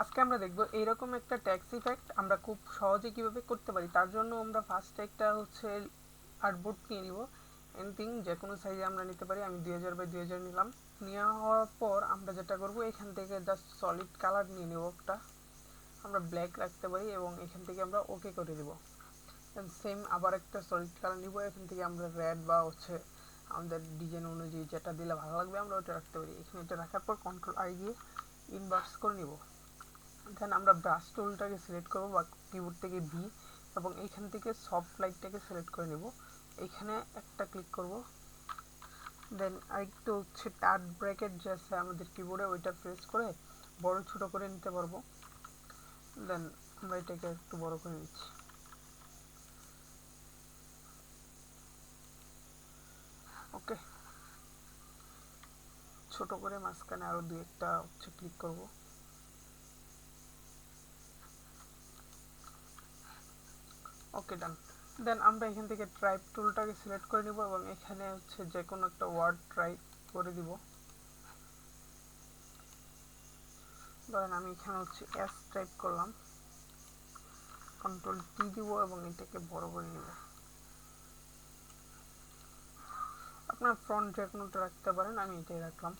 আজকে আমরা দেখব এইরকম একটা ট্যাক্স ইফেক্ট আমরা খুব সহজে কিভাবে করতে পারি। তার জন্য আমরা ফার্স্ট একটা হচ্ছে আর্টবোর্ড নিয়ে নিব। এনিথিং যে কোনো সাইজে আমরা নিতে পারি। আমি 2000 বাই 2000 নিলাম। নেওয়া হওয়ার পর আমরা যেটা করব, এখান থেকে জাস্ট সলিড কালার নিয়ে নেব একটা। আমরা ব্ল্যাক রাখতে পারি এবং এখান থেকে আমরা ওকে করে দেব। দেন সেম আবার একটা সলিড কালার নিব। এখান থেকে আমরা রেড বা হচ্ছে আমাদের ডিজাইন অনুযায়ী যেটা দিলে ভালো লাগবে আমরা ওটা রাখতে পারি। এখানে এটা রাখার পর কন্ট্রোল আই দিয়ে ইনভার্স করে নিব। দেন আমরা ব্রাশ টুলটাকে সিলেক্ট করব বা কিবোর্ড থেকে ভি এবং এইখান থেকে সফট লাইটটাকে সিলেক্ট করে নেব। এইখানে একটা ক্লিক করব। দেন আরেকটু হচ্ছে টার্ট ব্র্যাকেট যে আছে আমাদের কিবোর্ডে, ওইটা প্রেস করে বড় ছোট করে নিতে পারবো। দেন আমরা এটাকে একটু বড় করে নিচ্ছি। ওকে, ছোট করে মাঝখানে আরো দুই একটা হচ্ছে ক্লিক করব। ওকে, ডান। দেন আমরা এখান থেকে ট্রাইপ টুলটাকে সিলেক্ট করে নিব এবং এখানে হচ্ছে যে কোনো একটা ওয়ার্ড ট্রাইপ করে দিব। ধরেন আমি এখানে হচ্ছে এস টাইপ করলাম, কন্ট্রোল টি দিব এবং এটাকে বড় করে নিব। আপনার ফ্রন্ট যে কোনোটা রাখতে পারেন, আমি এটাই রাখলাম।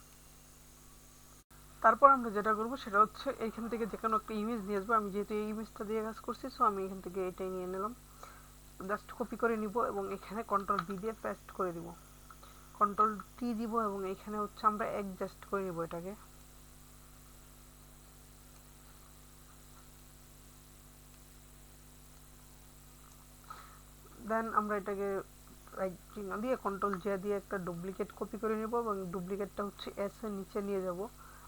তারপর আমরা যেটা করব সেটা হচ্ছে এইখান থেকে যে কোনো একটা ইমেজ নিয়ে আসবো। আমি যেহেতু এই ইমেজটা দিয়ে কাজ করছি, সো আমি এখান থেকে এটাই নিয়ে নিলাম। জাস্ট কপি করে নিব এবং এখানে কন্ট্রোল ভি দিয়ে পেস্ট করে দিব। কন্ট্রোল টি দিব এবং এখানে হচ্ছে আমরা অ্যাডজাস্ট করে নিব এটাকে। দেন আমরা এটাকে রাইট চিহ্ন দিয়ে কন্ট্রোল জে দিয়ে একটা ডুপ্লিকেট কপি করে নিব এবং ডুপ্লিকেটটা হচ্ছে এস এর নিচে নিয়ে যাব,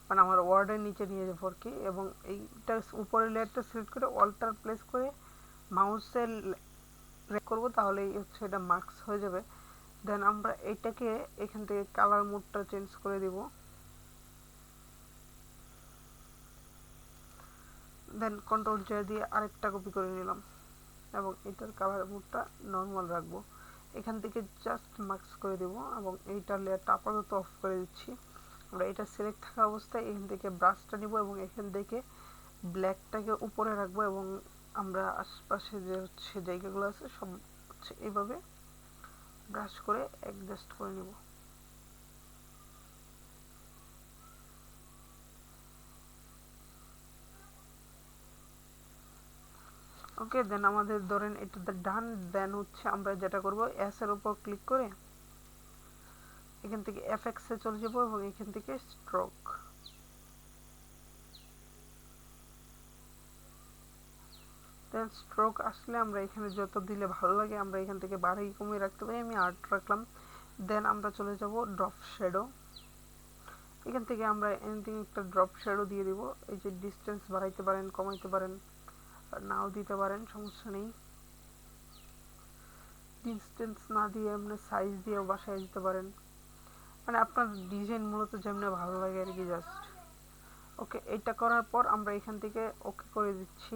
মানে আমার ওয়ার্ডের নিচে নিয়ে যাবো আর কি। এবং এইটা উপরের লেয়ারটা সিলেক্ট করে অল্টার প্লেস করে মাউসের করব, তাহলেই হচ্ছে এটা মার্কস হয়ে যাবে। দেন আমরা এটাকে এখান থেকে কালার মোডটা চেঞ্জ করে দিব। দেন কন্ট্রোল জে দিয়ে আরেকটা কপি করে নিলাম এবং এটার কালার মোডটা নর্মাল রাখবো। এখান থেকে জাস্ট মার্কস করে দেব এবং এইটার লেয়ারটা আপাতত অফ করে দিচ্ছি। আমরা এটা সিলেক্ট থাকা অবস্থায় এখান থেকে ব্রাশটা নিব এবং এখান থেকে ব্ল্যাকটাকে উপরে রাখবো এবং আমরা আশপাশে যে হচ্ছে জায়গাগুলো আছে সব হচ্ছে এইভাবে ব্রাশ করে অ্যাডজাস্ট করে নেব। ওকে, দেন আমাদের ধরেন এটা ডান। দেন হচ্ছে আমরা যেটা করব, এস এর উপর ক্লিক করে এখান থেকে এফএক্স এ চলে যাব এবং এখান থেকে স্ট্রোক। দেন স্ট্রোক আসলে আমরা এখানে যত দিলে ভালো লাগে আমরা এখান থেকে বাড়াই কমিয়ে রাখতে পারি। আমি 8 রাখলাম। দেন আমরা চলে যাব ড্রপ শ্যাডো। এখান থেকে আমরা এনিথিং একটা ড্রপ শ্যাডো দিয়ে দিব। এই যে ডিসটেন্স বাড়াইতে পারেন, কমাইতে পারেন, নাও দিতে পারেন, সমস্যা নেই। ডিসটেন্স না দিয়ে আপনি সাইজ দিয়েও বাসায় দিতে পারেন, মানে আপনার ডিজাইন মূলত যেমনি ভালো লাগে আর কি। জাস্ট ওকে, এটা করার পর আমরা এখান থেকে ওকে করে দিচ্ছি।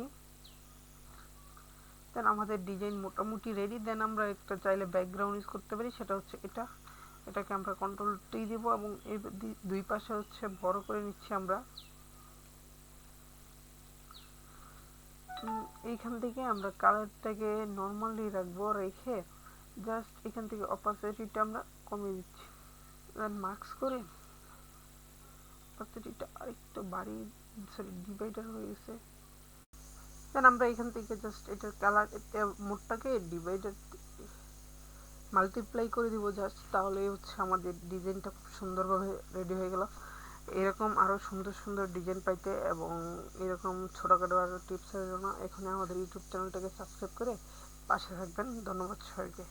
দেন আমাদের ডিজাইন মোটামুটি রেডি। দেন আমরা একটা চাইলে ব্যাকগ্রাউন্ড ইউজ করতে পারি, সেটা হচ্ছে এটাকে আমরা কন্ট্রোল টি দিব এবং এই দুই পাশে হচ্ছে বড় করে নিচ্ছি আমরা। এইখান থেকে আমরা কালারটাকে নর্মালি রাখবো, রেখে জাস্ট এখান থেকে অপাসিটিটা আমরা কমিয়ে দিচ্ছি। দেন মার্কস করে অপাসিটিটা আরেকটু বাড়িয়ে, সরি ডিভাইডার হয়ে গেছে। দেন আমরা এখান থেকে জাস্ট এটার কালার মোডটাকে ডিভাইডার মাল্টিপ্লাই করে দিব জাস্ট, তাহলে হচ্ছে আমাদের ডিজাইনটা খুব সুন্দরভাবে রেডি হয়ে গেল। এরকম আরও সুন্দর সুন্দর ডিজাইন পাইতে এবং এরকম ছোটোখাটো আরও টিপসের জন্য এখানে আমাদের ইউটিউব চ্যানেলটাকে সাবস্ক্রাইব করে পাশে থাকবেন। ধন্যবাদ সবাইকে।